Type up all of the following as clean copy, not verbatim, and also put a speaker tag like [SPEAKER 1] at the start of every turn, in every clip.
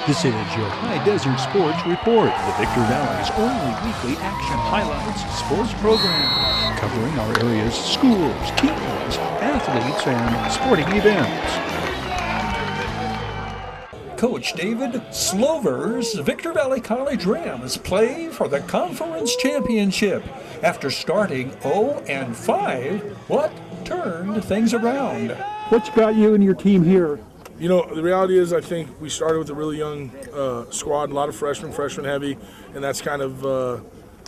[SPEAKER 1] This is your Hdsr Sports Report, the Victor Valley's only weekly action highlights sports program, covering our area's schools, teams, athletes, and sporting events. Coach David Slover's Victor Valley College Rams play for the conference championship. After starting 0-5, what turned things around?
[SPEAKER 2] What's got you and your team here?
[SPEAKER 3] You know, the reality is I think we started with a really young squad, a lot of freshman heavy, and that's kind of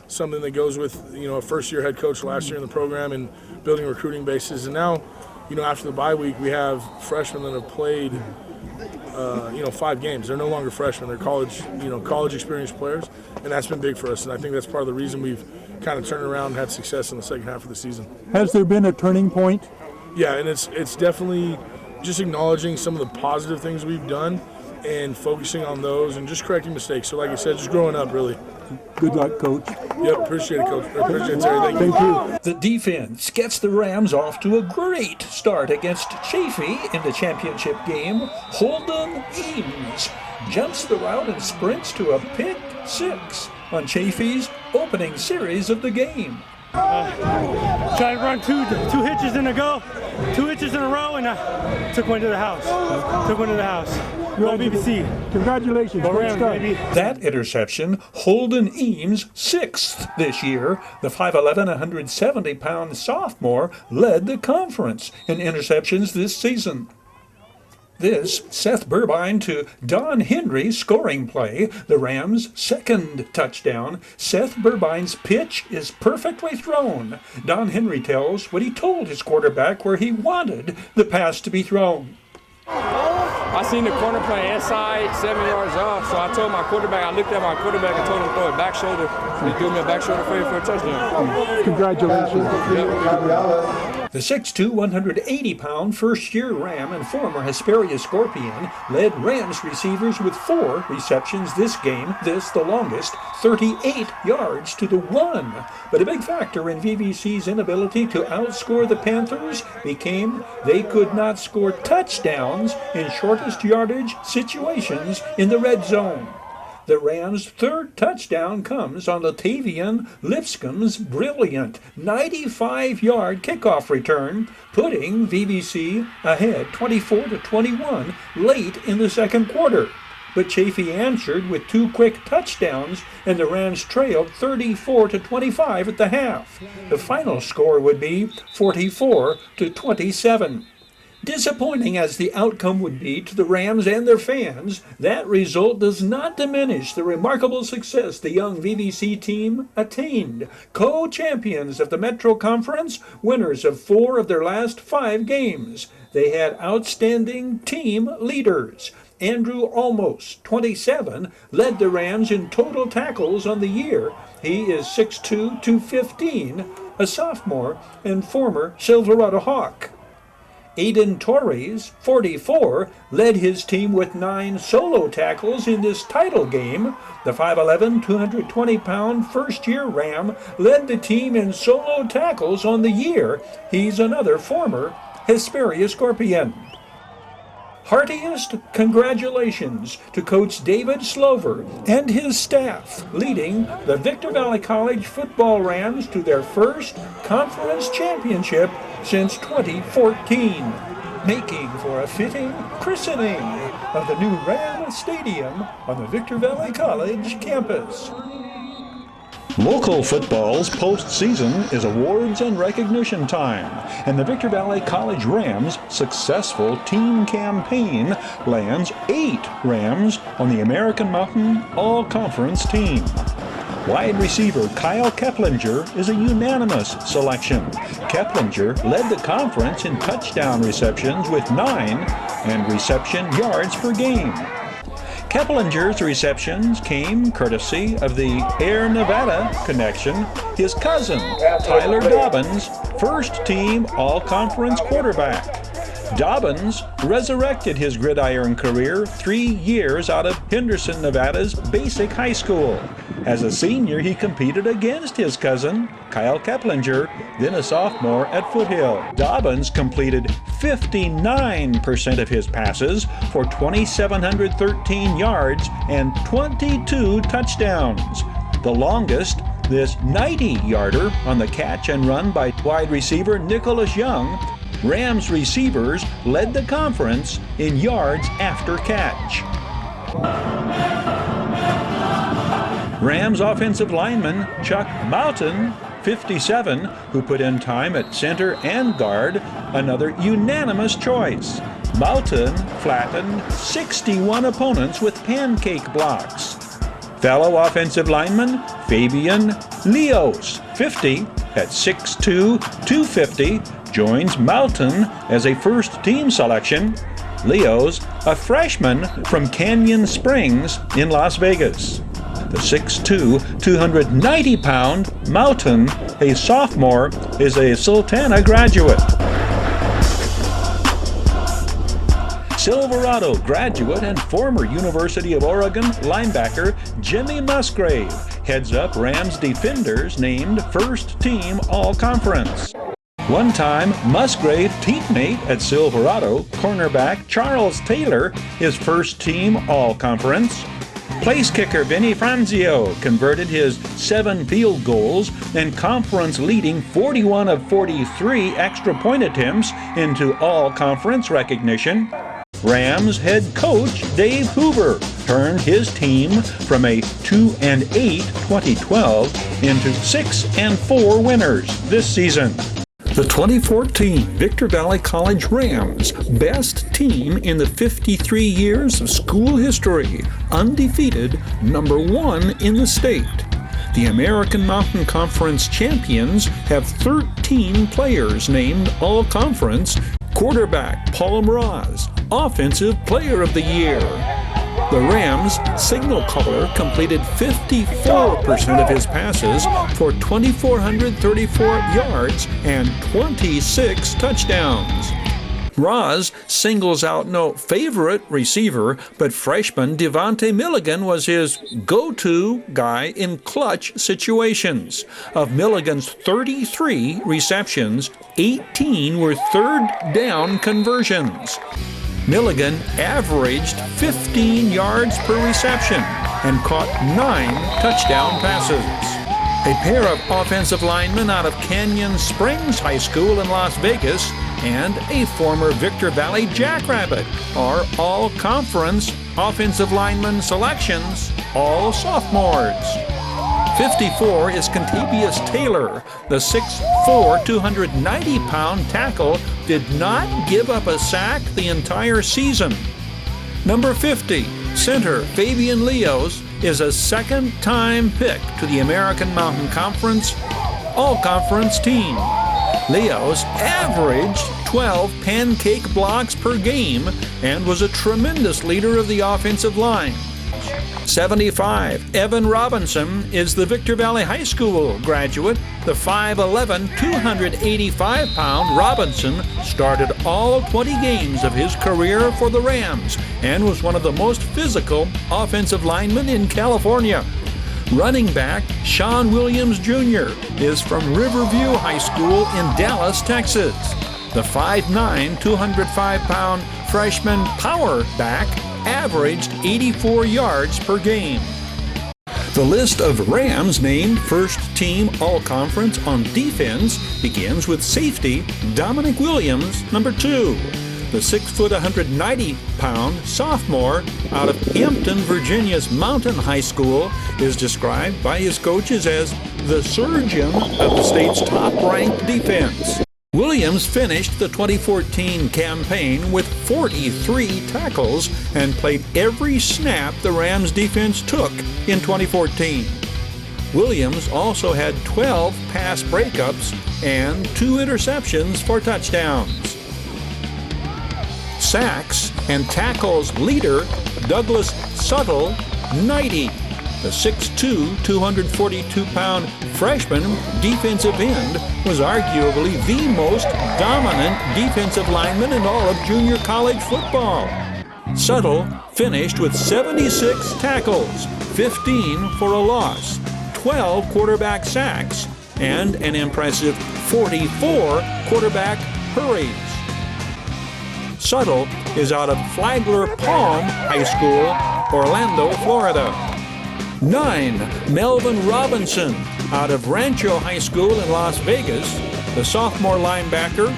[SPEAKER 3] something that goes with, you know, a first-year head coach last year in the program and building recruiting bases. And now, you know, after the bye week, we have freshmen that have played, 5 games. They're no longer freshmen. They're college experienced players, and that's been big for us. And I think that's part of the reason we've kind of turned around and had success in the second half of the season.
[SPEAKER 2] Has there been a turning point?
[SPEAKER 3] Yeah, and it's definitely just acknowledging some of the positive things we've done and focusing on those and just correcting mistakes. So like I said, just growing up, really.
[SPEAKER 2] Good luck, Coach.
[SPEAKER 3] Yep, appreciate it, Coach. Appreciate it, Terry. Thank you.
[SPEAKER 1] The defense gets the Rams off to a great start against Chaffee in the championship game. Holden Eames jumps the route and sprints to a pick six on Chaffee's opening series of the game.
[SPEAKER 4] Tried to run two hitches in a go, 2 hitches in a row, and I took one to the house. Go BBC.
[SPEAKER 2] Congratulations.
[SPEAKER 4] Go Rams, baby.
[SPEAKER 1] That interception, Holden Eames' 6th this year. The 5'11", 170-pound sophomore led the conference in interceptions this season. This Seth Burbine to Don Henry scoring play, the Rams' second touchdown. Seth Burbine's pitch is perfectly thrown. Don Henry tells what he told his quarterback where he wanted the pass to be thrown.
[SPEAKER 5] I seen the corner play inside, 7 yards off, so I told my quarterback, I looked at my quarterback and told him to throw it back shoulder. He threw me a back shoulder for a touchdown.
[SPEAKER 2] Congratulations.
[SPEAKER 1] The 6'2", 180-pound first-year Ram and former Hesperia Scorpion led Rams receivers with 4 receptions this game, this the longest, 38 yards to the 1. But a big factor in VVC's inability to outscore the Panthers became they could not score touchdowns in shortest yardage situations in the red zone. The Rams' 3rd touchdown comes on Latavian Lipscomb's brilliant 95-yard kickoff return, putting VVC ahead 24-21 late in the second quarter. But Chaffee answered with 2 quick touchdowns, and the Rams trailed 34-25 at the half. The final score would be 44-27. Disappointing as the outcome would be to the Rams and their fans, that result does not diminish the remarkable success the young VVC team attained. Co-champions of the Metro Conference, winners of 4 of their last 5 games. They had outstanding team leaders. Andrew Olmos, 27, led the Rams in total tackles on the year. He is 6'2", 215, a sophomore and former Silverado Hawk. Aiden Torres, 44, led his team with 9 solo tackles in this title game. The 5'11", 220-pound first-year Ram led the team in solo tackles on the year. He's another former Hesperia Scorpion. Heartiest congratulations to Coach David Slover and his staff, leading the Victor Valley College football Rams to their first conference championship since 2014, making for a fitting christening of the new Ram Stadium on the Victor Valley College campus. Local football's postseason is awards and recognition time, and the Victor Valley College Rams' successful team campaign lands 8 Rams on the American Mountain All-Conference team. Wide receiver Kyle Keplinger is a unanimous selection. Keplinger led the conference in touchdown receptions with 9 and reception yards per game. Keplinger's receptions came courtesy of the Air Nevada connection, his cousin, Tyler Dobbins, first-team All-Conference quarterback. Dobbins resurrected his gridiron career 3 years out of Henderson, Nevada's Basic High School. As a senior, he competed against his cousin, Kyle Keplinger, then a sophomore at Foothill. Dobbins completed 59% of his passes for 2,713 yards and 22 touchdowns. The longest, this 90-yarder on the catch and run by wide receiver Nicholas Young. Rams receivers led the conference in yards after catch. Rams offensive lineman Chuck Moulton, 57, who put in time at center and guard, another unanimous choice. Moulton flattened 61 opponents with pancake blocks. Fellow offensive lineman Fabian Leos, 50, at 6'2", 250, joins Moulton as a first-team selection. Leos, a freshman from Canyon Springs in Las Vegas. The 6'2", 290-pound Moulton, a sophomore, is a Sultana graduate. Silverado graduate and former University of Oregon linebacker Jimmy Musgrave heads up Rams defenders named First Team All-Conference. One-time Musgrave teammate at Silverado, cornerback Charles Taylor is First Team All-Conference. Place kicker Vinny Franzio converted his 7 field goals and conference-leading 41 of 43 extra point attempts into All-Conference recognition. Rams head coach Dave Hoover turned his team from a 2-8 2012 into 6-4 winners this season. The 2014 Victor Valley College Rams, best team in the 53 years of school history, undefeated, #1 in the state. The American Mountain Conference champions have 13 players named All-Conference. Quarterback Paul Mraz, Offensive Player of the Year. The Rams' signal caller completed 54% of his passes for 2,434 yards and 26 touchdowns. Roz singles out no favorite receiver, but freshman Devontae Milligan was his go-to guy in clutch situations. Of Milligan's 33 receptions, 18 were third down conversions. Milligan averaged 15 yards per reception and caught 9 touchdown passes. A pair of offensive linemen out of Canyon Springs High School in Las Vegas and a former Victor Valley Jackrabbit are all-conference offensive lineman selections, all sophomores. 54 is Contavious Taylor. The 6'4", 290-pound tackle did not give up a sack the entire season. Number 50, center Fabian Leos, is a second-time pick to the American Mountain Conference All-Conference team. Leos averaged 12 pancake blocks per game and was a tremendous leader of the offensive line. 75, Evan Robinson is the Victor Valley High School graduate. The 5'11", 285-pound Robinson started all 20 games of his career for the Rams and was one of the most physical offensive linemen in California. Running back Sean Williams Jr. is from Riverview High School in Dallas, Texas. The 5'9", 205-pound freshman power back averaged 84 yards per game. The list of Rams named First Team All-Conference on defense begins with safety Dominic Williams, number 2. The 6', 190-pound sophomore out of Hampton, Virginia's Mountain High School is described by his coaches as the surgeon of the state's top-ranked defense. Williams finished the 2014 campaign with 43 tackles and played every snap the Rams defense took in 2014. Williams also had 12 pass breakups and 2 interceptions for touchdowns. Sacks and tackles leader Douglas Suttle, 90. The 6'2", 242-pound freshman defensive end was arguably the most dominant defensive lineman in all of junior college football. Suttle finished with 76 tackles, 15 for a loss, 12 quarterback sacks, and an impressive 44 quarterback hurries. Suttle is out of Flagler Palm High School, Orlando, Florida. 9. Melvin Robinson out of Rancho High School in Las Vegas, the sophomore linebacker,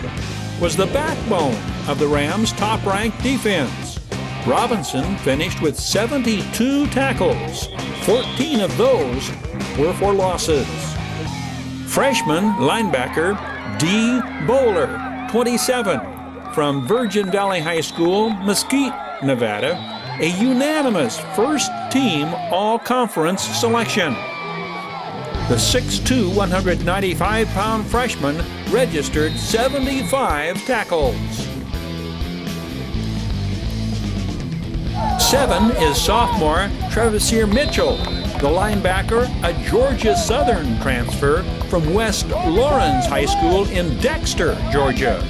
[SPEAKER 1] was the backbone of the Rams' top-ranked defense. Robinson finished with 72 tackles. 14 of those were for losses. Freshman linebacker D. Bowler, 27, from Virgin Valley High School, Mesquite, Nevada, a unanimous first-team all-conference selection. The 6'2", 195-pound freshman registered 75 tackles. 7 is sophomore Hdsr Mitchell, the linebacker, a Georgia Southern transfer from West Lawrence High School in Dexter, Georgia.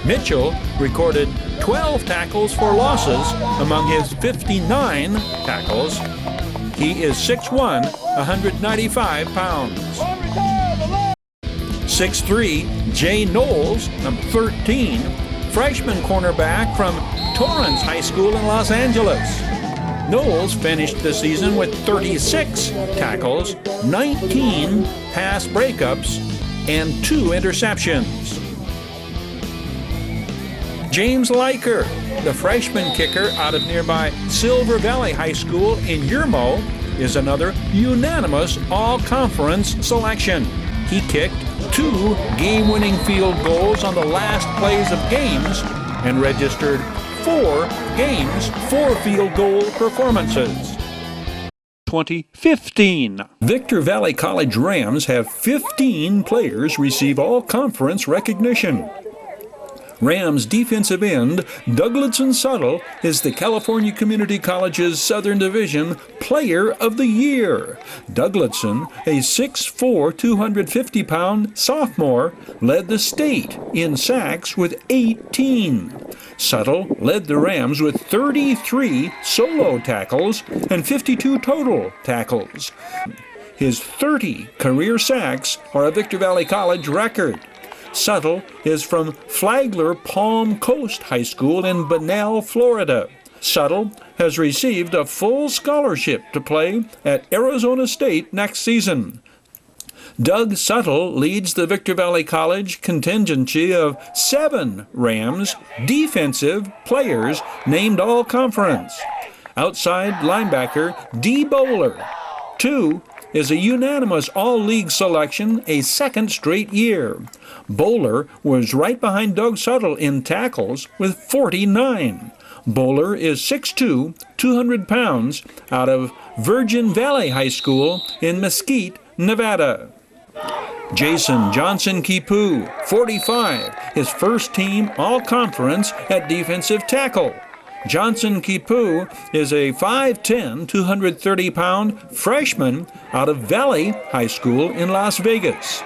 [SPEAKER 1] Mitchell recorded 12 tackles for losses among his 59 tackles. He is 6'1", 195 pounds. 6'3", Jay Knowles, number 13, freshman cornerback from Torrance High School in Los Angeles. Knowles finished the season with 36 tackles, 19 pass breakups, and 2 interceptions. James Liker, the freshman kicker out of nearby Silver Valley High School in Yermo, is another unanimous all-conference selection. He kicked 2 game-winning field goals on the last plays of games and registered 4 games, 4 field goal performances. 2015. Victor Valley College Rams have 15 players receive all-conference recognition. Rams defensive end Dougladson Suttle is the California Community College's Southern Division Player of the Year. Dougladson, a 6'4", 250-pound sophomore, led the state in sacks with 18. Suttle led the Rams with 33 solo tackles and 52 total tackles. His 30 career sacks are a Victor Valley College record. Suttle is from Flagler Palm Coast High School in Bunnell, Florida. Suttle has received a full scholarship to play at Arizona State next season. Doug Suttle leads the Victor Valley College contingency of 7 Rams defensive players named all-conference. Outside linebacker D. Bowler, 2, is a unanimous all-league selection a second straight year. Bowler was right behind Doug Suttle in tackles with 49. Bowler is 6'2", 200 pounds, out of Virgin Valley High School in Mesquite, Nevada. Jason Johnson Kipu, 45, his first team all-conference at defensive tackle. Johnson Kipu is a 5'10", 230-pound freshman out of Valley High School in Las Vegas.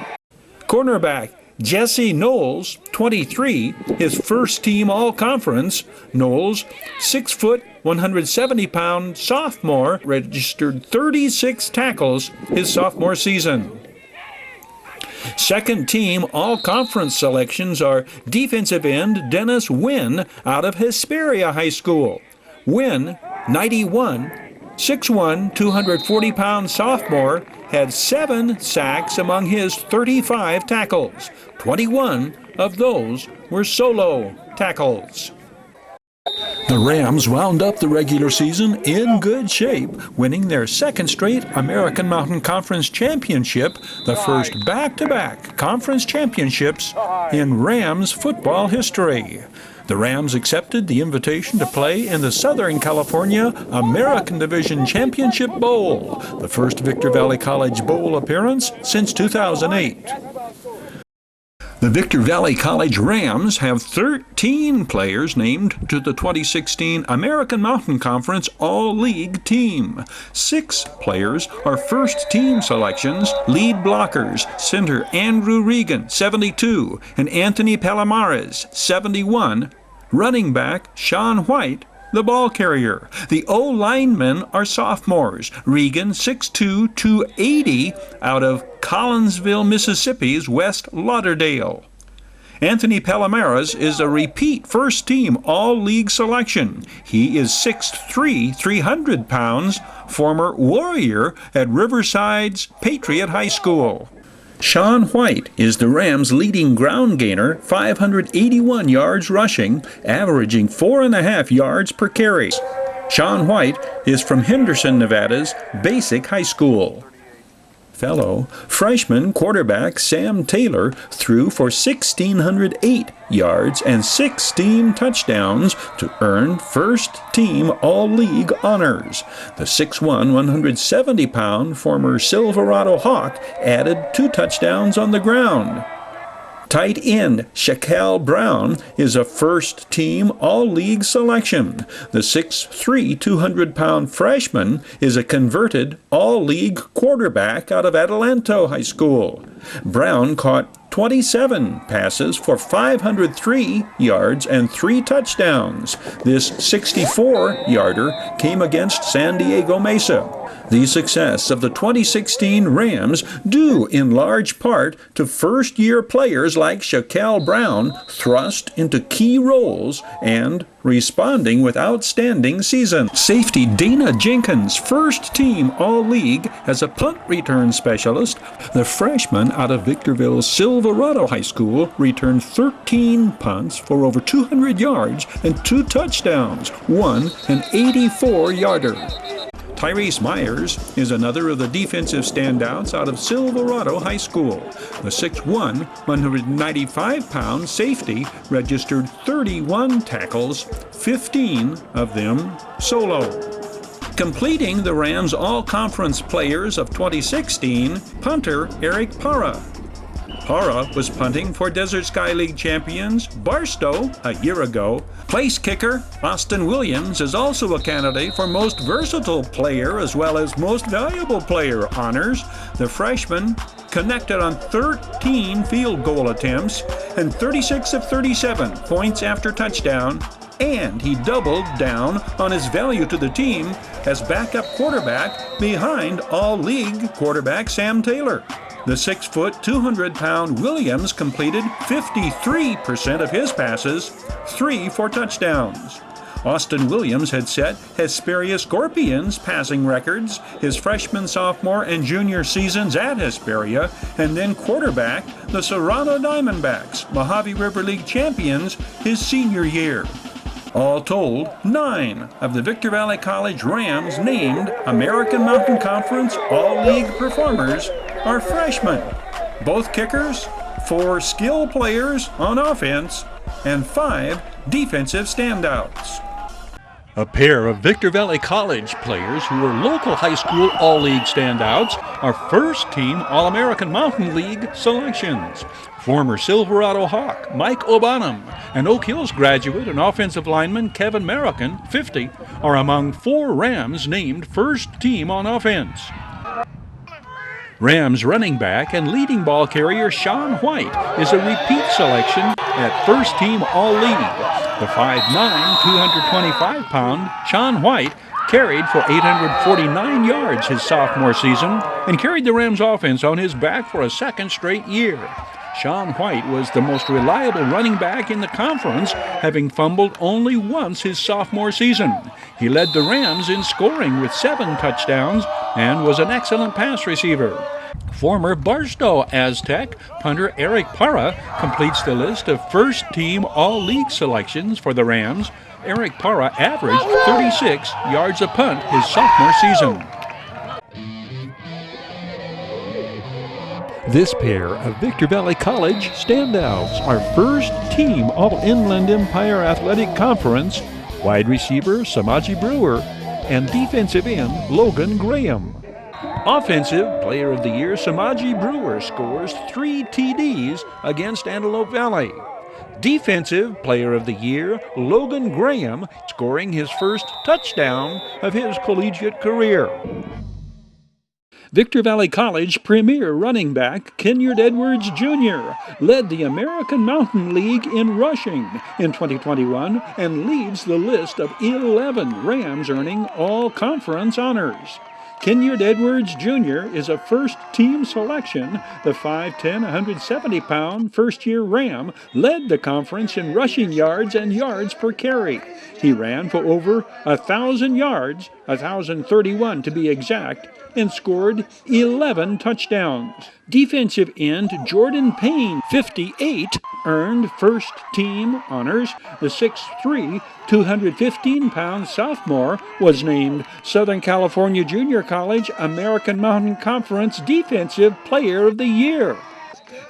[SPEAKER 1] Cornerback Jesse Knowles, 23, his first team all-conference. Knowles, 6 foot, 170-pound sophomore, registered 36 tackles his sophomore season. Second team all-conference selections are defensive end Dennis Wynn out of Hesperia High School. Wynn, 91, 6'1", 240-pound sophomore, had 7 sacks among his 35 tackles. 21 of those were solo tackles. The Rams wound up the regular season in good shape, winning their second straight American Mountain Conference championship, the first back-to-back conference championships in Rams football history. The Rams accepted the invitation to play in the Southern California American Division Championship Bowl, the first Victor Valley College Bowl appearance since 2008. The Victor Valley College Rams have 13 players named to the 2016 American Mountain Conference All-League team. 6 players are first-team selections, lead blockers, center Andrew Regan, 72, and Anthony Palomares, 71, running back Sean White, the ball carrier. The O-linemen are sophomores. Regan, 6'2", 280, out of Collinsville, Mississippi's West Lauderdale. Anthony Palomares is a repeat first-team All-League selection. He is 6'3", 300 pounds, former Warrior at Riverside's Patriot High School. Sean White is the Rams' leading ground gainer, 581 yards rushing, averaging 4.5 yards per carry. Sean White is from Henderson, Nevada's Basic High School. Fellow freshman quarterback Sam Taylor threw for 1,608 yards and 16 touchdowns to earn first-team All-League honors. The 6'1", 170-pound former Silverado Hawk added 2 touchdowns on the ground. Tight end Shaquille Brown is a first-team All-League selection. The 6'3", 200-pound freshman is a converted All-League quarterback out of Adelanto High School. Brown caught 27 passes for 503 yards and 3 touchdowns. This 64-yarder came against San Diego Mesa. The success of the 2016 Rams due in large part to first-year players like Shaquille Brown thrust into key roles and responding with outstanding seasons. Safety Dana Jenkins, first-team All-League as a punt return specialist. The freshman out of Victorville's Silverado High School returned 13 punts for over 200 yards and 2 touchdowns, one an 84-yarder. Tyrese Myers is another of the defensive standouts out of Silverado High School. The 6'1", 195-pound safety registered 31 tackles, 15 of them solo. Completing the Rams' All-Conference Players of 2016, punter Eric Parra. Parra was punting for Desert Sky League champions Barstow a year ago. Place kicker Austin Williams is also a candidate for Most Versatile Player as well as Most Valuable Player honors. The freshman connected on 13 field goal attempts and 36 of 37 points after touchdown, and he doubled down on his value to the team as backup quarterback behind All-League quarterback Sam Taylor. The 6', 200-pound Williams completed 53% of his passes, 3 for touchdowns. Austin Williams had set Hesperia Scorpions passing records his freshman, sophomore, and junior seasons at Hesperia, and then quarterback the Serrano Diamondbacks, Mojave River League champions, his senior year. All told, 9 of the Victor Valley College Rams named American Mountain Conference All-League performers are freshmen. Both kickers, 4 skill players on offense, and 5 defensive standouts. A pair of Victor Valley College players who were local high school All-League standouts are first-team All-American Mountain League selections. Former Silverado Hawk Mike O'Bonham and Oak Hills graduate and offensive lineman Kevin Marican, 50, are among 4 Rams named first-team on offense. Rams running back and leading ball carrier Sean White is a repeat selection at first-team All-League. The 5'9", 225-pound Sean White carried for 849 yards his sophomore season and carried the Rams offense on his back for a second straight year. Sean White was the most reliable running back in the conference, having fumbled only once his sophomore season. He led the Rams in scoring with 7 touchdowns and was an excellent pass receiver. Former Barstow Aztec punter Eric Parra completes the list of first-team All-League selections for the Rams. Eric Parra averaged 36 yards a punt his sophomore season.
[SPEAKER 2] This pair of Victor Valley College standouts are first-team All-Inland Empire Athletic Conference wide receiver Samaji Brewer and defensive end Logan Graham. Offensive Player of the Year Samaji Brewer scores 3 TDs against Antelope Valley. Defensive Player of the Year Logan Graham scoring his first touchdown of his collegiate career. Victor Valley College premier running back Kenyard Edwards Jr. led the American Mountain League in rushing in 2021 and leads the list of 11 Rams earning all-conference honors. Kenyard Edwards Jr. is a first-team selection. The 5'10", 170-pound first-year Ram led the conference in rushing yards and yards per carry. He ran for over 1,000 yards, 1,031 to be exact, and scored 11 touchdowns. Defensive end Jordan Payne, 58, earned first-team honors. The 6'3", 215-pound sophomore was named Southern California Junior College American Mountain Conference Defensive Player of the Year.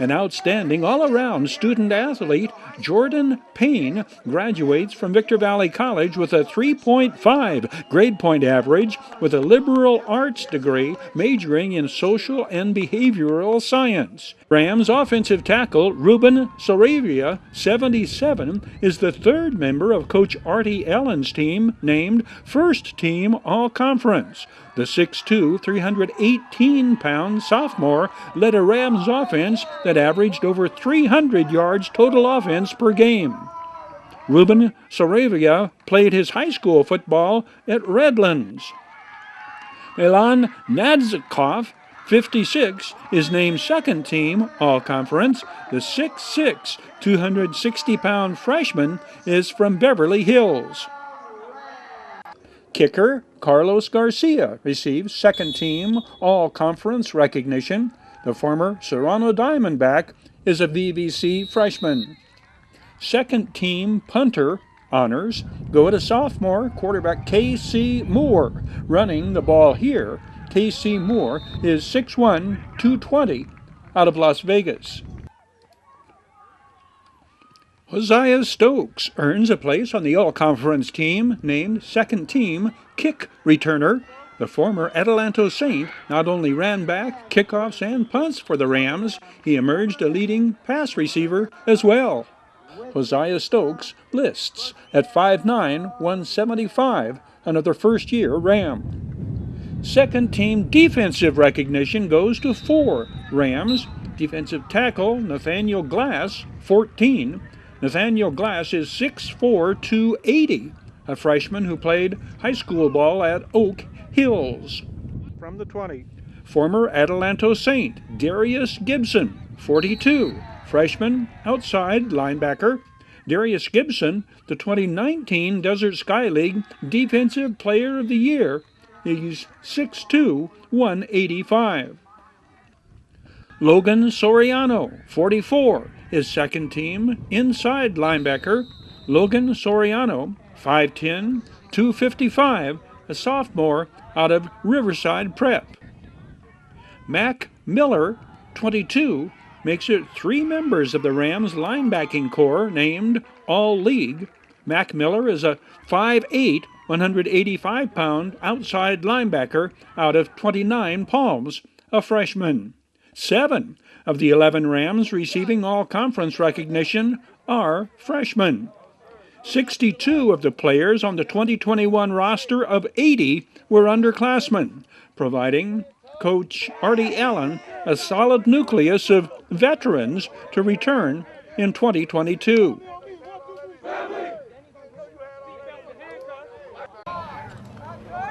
[SPEAKER 2] An outstanding all-around student-athlete, Jordan Payne graduates from Victor Valley College with a 3.5 grade point average with a liberal arts degree majoring in social and behavioral science. Rams offensive tackle Ruben Saravia, 77, is the third member of Coach Artie Allen's team named First Team All-Conference. The 6'2", 318-pound sophomore led a Rams offense that averaged over 300 yards total offense per game. Ruben Saravia played his high school football at Redlands. Milan Nadzikov, 56, is named second team All-Conference. The 6'6", 260-pound freshman is from Beverly Hills. Kicker Carlos Garcia receives second-team All-Conference recognition. The former Serrano Diamondback is a VVC freshman. Second-team punter honors go to sophomore quarterback K.C. Moore. Running the ball here, K.C. Moore is 6'1", 220 out of Las Vegas. Hosea Stokes earns a place on the All-Conference team named second-team kick returner. The former Adelanto Saint not only ran back, kickoffs, and punts for the Rams, he emerged a leading pass receiver as well. Hosea Stokes lists at 5'9", 175, another first-year Ram. Second-team defensive recognition goes to 4 Rams. Defensive tackle Nathaniel Glass, 14. Nathaniel Glass is 6'4", 280, a freshman who played high school ball at Oak Hills. From the 20. Former Adelanto Saint Darius Gibson, 42, freshman outside linebacker. Darius Gibson, the 2019 Desert Sky League Defensive Player of the Year. He's 6'2", 185. Logan Soriano, 44, is second team inside linebacker. Logan Soriano, 5'10", 255, a sophomore out of Riverside Prep. Mac Miller, 22, makes it 3 members of the Rams linebacking corps named All-League. Mac Miller is a 5'8", 185-pound outside linebacker out of 29 Palms, a freshman. 7 of the 11 Rams receiving all-conference recognition are freshmen. 62 of the players on the 2021 roster of 80 were underclassmen, providing Coach Artie Allen a solid nucleus of veterans to return in 2022.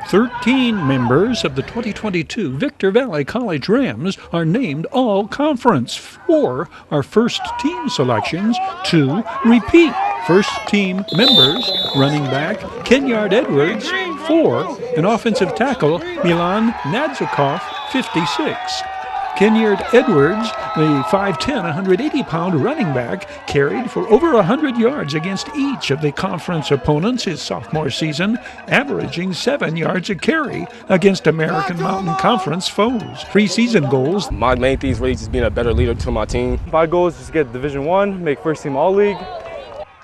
[SPEAKER 2] "13 members of the 2022 Victor Valley College Rams are named All-Conference. 4 are first-team selections. 2 repeat first-team members. Running back Kenyard Edwards, 4, and offensive tackle Milan Nadzikov, 56. Kenyard Edwards, the 5'10", 180-pound running back, carried for over 100 yards against each of the conference opponents his sophomore season, averaging 7 yards a carry against American Mountain Conference foes. Preseason goals.
[SPEAKER 5] My main thing is really just being a better leader to my team.
[SPEAKER 6] My goal is just to get Division I, make first team All-League.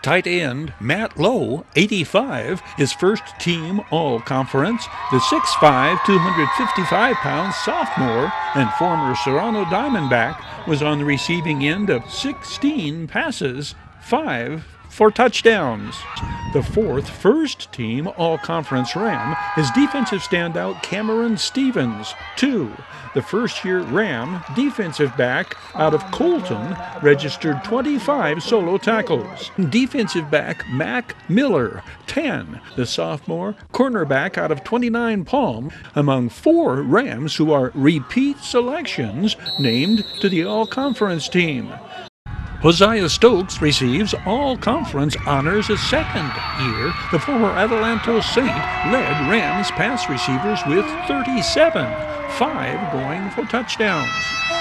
[SPEAKER 2] Tight end Matt Lowe, 85, is first-team All-Conference. The 6'5", 255-pound sophomore and former Serrano Diamondback was on the receiving end of 16 passes, 5 for touchdowns. The fourth first-team All-Conference Ram is defensive standout Cameron Stevens, 2. The first-year Ram defensive back out of Colton registered 25 solo tackles. Defensive back Mac Miller, 10. The sophomore cornerback out of 29 Palm, among 4 Rams who are repeat selections named to the All-Conference team. Hosea Stokes receives all-conference honors a second year. The former Adelanto Saint led Rams pass receivers with 37, 5 going for touchdowns.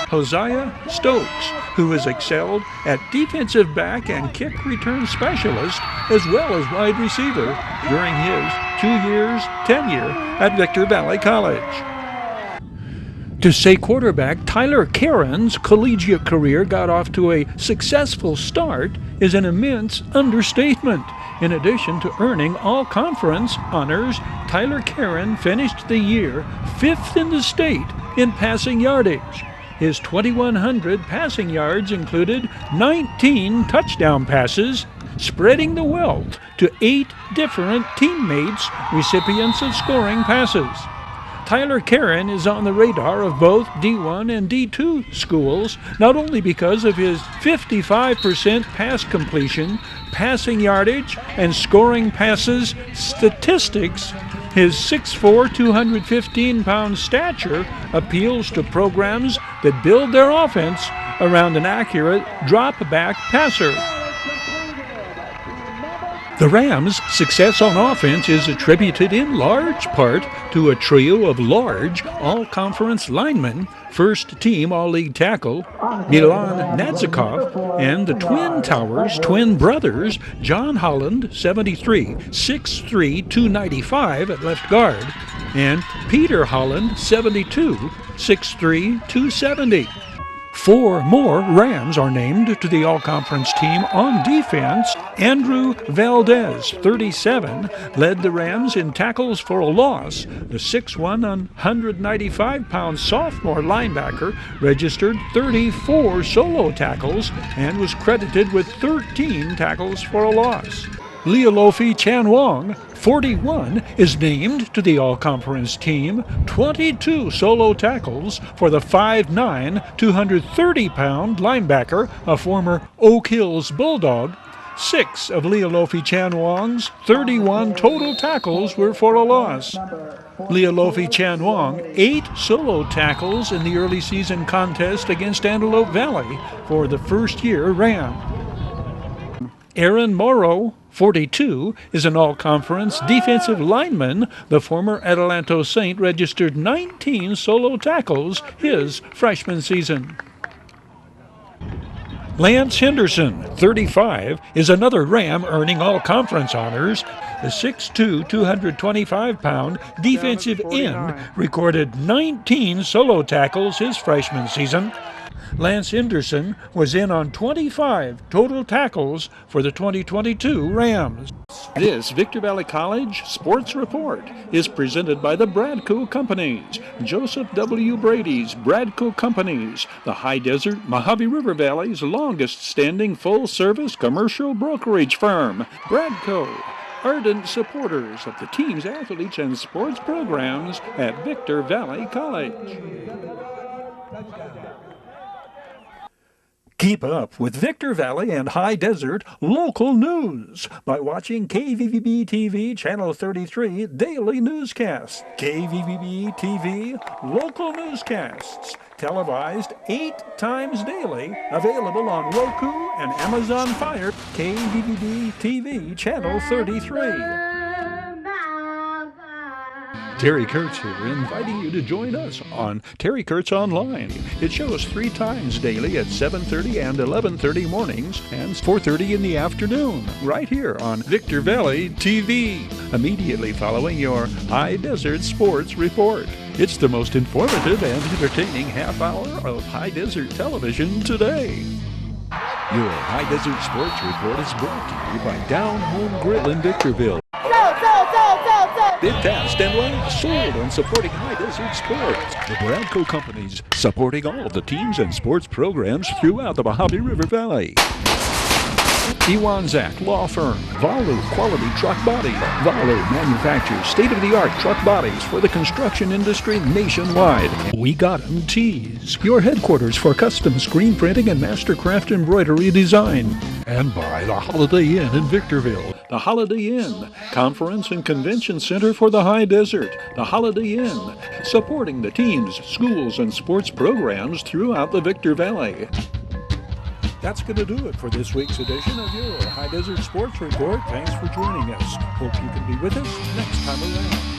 [SPEAKER 2] Hosea Stokes, who has excelled at defensive back and kick return specialist as well as wide receiver during his 2 years tenure at Victor Valley College. To say quarterback Tyler Caron's collegiate career got off to a successful start is an immense understatement. In addition to earning all-conference honors, Tyler Caron finished the year 5th in the state in passing yardage. His 2,100 passing yards included 19 touchdown passes, spreading the wealth to 8 different teammates, recipients of scoring passes. Tyler Caron is on the radar of both D1 and D2 schools, not only because of his 55% pass completion, passing yardage, and scoring passes statistics. His 6'4", 215-pound stature appeals to programs that build their offense around an accurate drop-back passer. The Rams' success on offense is attributed in large part to a trio of large all-conference linemen, first-team All-League tackle Milan Nadzikov, and the Twin Towers twin brothers John Holland, 73, 6'3", 295 at left guard, and Peter Holland, 72, 6'3", 270. 4 more Rams are named to the All-Conference team on defense. Andrew Valdez, 37, led the Rams in tackles for a loss. The 6'1", 195-pound sophomore linebacker registered 34 solo tackles and was credited with 13 tackles for a loss. Leolofi Chanwong, 41, is named to the All-Conference team, 22 solo tackles for the 5'9", 230-pound linebacker, a former Oak Hills Bulldog. 6 of Leolofi Chanwong's 31 total tackles were for a loss. Leolofi Chanwong, 8 solo tackles in the early season contest against Antelope Valley for the first-year Ram. Aaron Morrow, 42, is an all-conference defensive lineman. The former Adelanto Saint registered 19 solo tackles his freshman season. Lance Henderson, 35, is another Ram earning all-conference honors. The 6'2", 225-pound defensive end recorded 19 solo tackles his freshman season. Lance Henderson was in on 25 total tackles for the 2022 Rams. This Victor Valley College Sports Report is presented by the Bradco Companies, Joseph W. Brady's Bradco Companies, the High Desert Mojave River Valley's longest-standing full-service commercial brokerage firm. Bradco, ardent supporters of the team's athletes and sports programs at Victor Valley College. Keep up with Victor Valley and High Desert local news by watching KVVB TV Channel 33 Daily Newscasts. KVVB TV Local Newscasts, televised 8 times daily, available on Roku and Amazon Fire. KVVB TV Channel 33. Terry Kurtz here, inviting you to join us on Terry Kurtz Online. It shows 3 times daily at 7:30 and 11:30 mornings and 4:30 in the afternoon, right here on Victor Valley TV, immediately following your High Desert Sports Report. It's the most informative and entertaining half hour of High Desert television today. Your High Desert Sports Report is brought to you by Down Home Grill in Victorville. Bid fast and last, sold on supporting High Desert sports. The Bradco Companies, supporting all of the teams and sports programs throughout the Mojave River Valley. Iwanzak Law Firm, Valu Quality Truck Body. Valu manufactures state-of-the-art truck bodies for the construction industry nationwide. We Got 'em Tees, your headquarters for custom screen printing and mastercraft embroidery design. And by the Holiday Inn in Victorville. The Holiday Inn, Conference and Convention Center for the High Desert. The Holiday Inn, supporting the teams, schools, and sports programs throughout the Victor Valley. That's going to do it for this week's edition of your High Desert Sports Report. Thanks for joining us. Hope you can be with us next time around.